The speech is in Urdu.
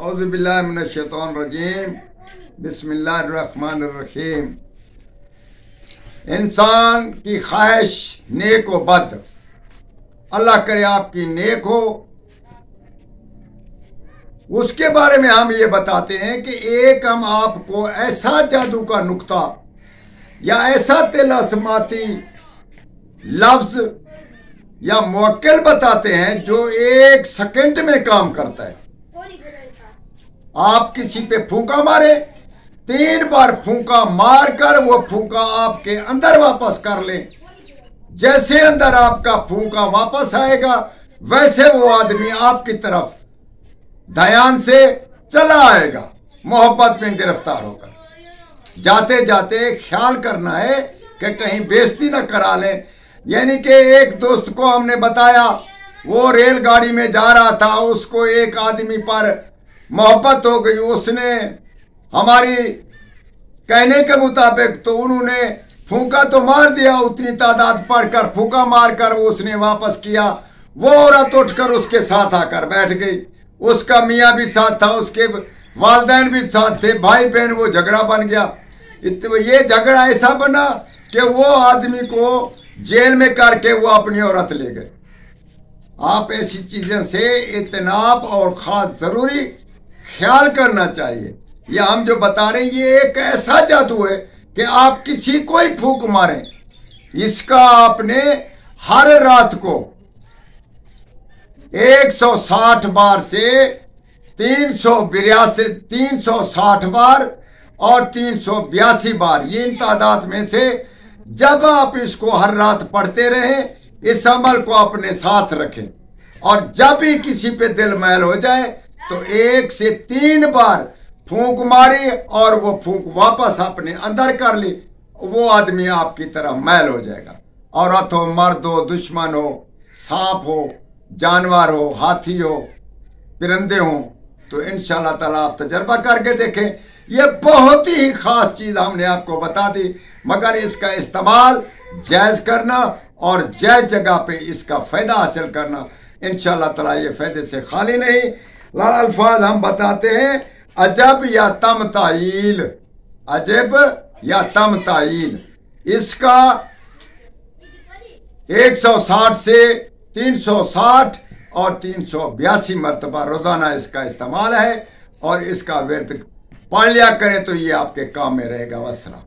اعوذ باللہ من الشیطان الرجیم بسم اللہ الرحمن الرحیم۔ انسان کی خواہش نیک و بد، اللہ کرے آپ کی نیک ہو، اس کے بارے میں ہم یہ بتاتے ہیں کہ ایک ہم آپ کو ایسا جادو کا نقطہ یا ایسا طلسماتی لفظ یا موکل بتاتے ہیں جو 1 سیکنڈ میں کام کرتا ہے۔ آپ کسی پہ پھونکا مارے، 3 بار پھونکا مار کر وہ پھونکا آپ کے اندر واپس کر لیں، جیسے اندر آپ کا پھونکا واپس آئے گا ویسے وہ آدمی آپ کی طرف دھیان سے چلا آئے گا، محبت میں گرفتار ہو کر۔ جاتے جاتے خیال کرنا ہے کہ کہیں بےزتی نہ کرا لیں۔ یعنی کہ ایک دوست کو ہم نے بتایا، وہ ریل گاڑی میں جا رہا تھا، اس کو ایک آدمی پر محبت ہو گئی، اس نے ہماری کہنے کے مطابق تو انہوں نے پھونکا تو مار دیا، اتنی تعداد پڑھ کر پھونکا مار کر وہ اس نے واپس کیا۔ وہ عورت اٹھ کر اس کے ساتھ آ کر بیٹھ گئی، اس کا میاں بھی ساتھ تھا، اس کے والدین بھی ساتھ تھے، بھائی بہن، وہ جھگڑا بن گیا۔ یہ جھگڑا ایسا بنا کہ وہ آدمی کو جیل میں کر کے وہ اپنی عورت لے گئے۔ آپ ایسی چیزیں سے اجتناب اور خاص ضروری خیال کرنا چاہیے۔ یہ ہم جو بتا رہے ہیں یہ ایک ایسا جادو ہے کہ آپ کسی کو ہی پھونک ماریں، اس کا آپ نے ہر رات کو 160 بار سے 360 بار اور 382 بار، یہ ان تعداد میں سے جب آپ اس کو ہر رات پڑھتے رہیں، اس عمل کو اپنے ساتھ رکھیں، اور جب ہی کسی پہ دل میل ہو جائے تو 1 سے 3 بار پھونک ماری اور وہ پھونک واپس اپنے اندر کر لی، وہ آدمی آپ کی طرح میل ہو جائے گا۔ عورت ہو، مرد ہو، دشمن ہو، سانپ ہو، جانور ہو، ہاتھی ہو، پرندے ہوں، تو انشاءاللہ تعالیٰ آپ تجربہ کر کے دیکھیں۔ یہ بہت ہی خاص چیز ہم نے آپ کو بتا دی، مگر اس کا استعمال جائز کرنا اور جائز جگہ پہ اس کا فائدہ حاصل کرنا، انشاءاللہ تعالیٰ یہ فائدے سے خالی نہیں۔ الفاظ ہم بتاتے ہیں، عجب یا تمتعیل، عجب یا تمتعیل، اس کا 160 سے 360 اور 382 مرتبہ روزانہ اس کا استعمال ہے، اور اس کا ورد پڑھ لیا کریں تو یہ آپ کے کام میں رہے گا۔ والسلام۔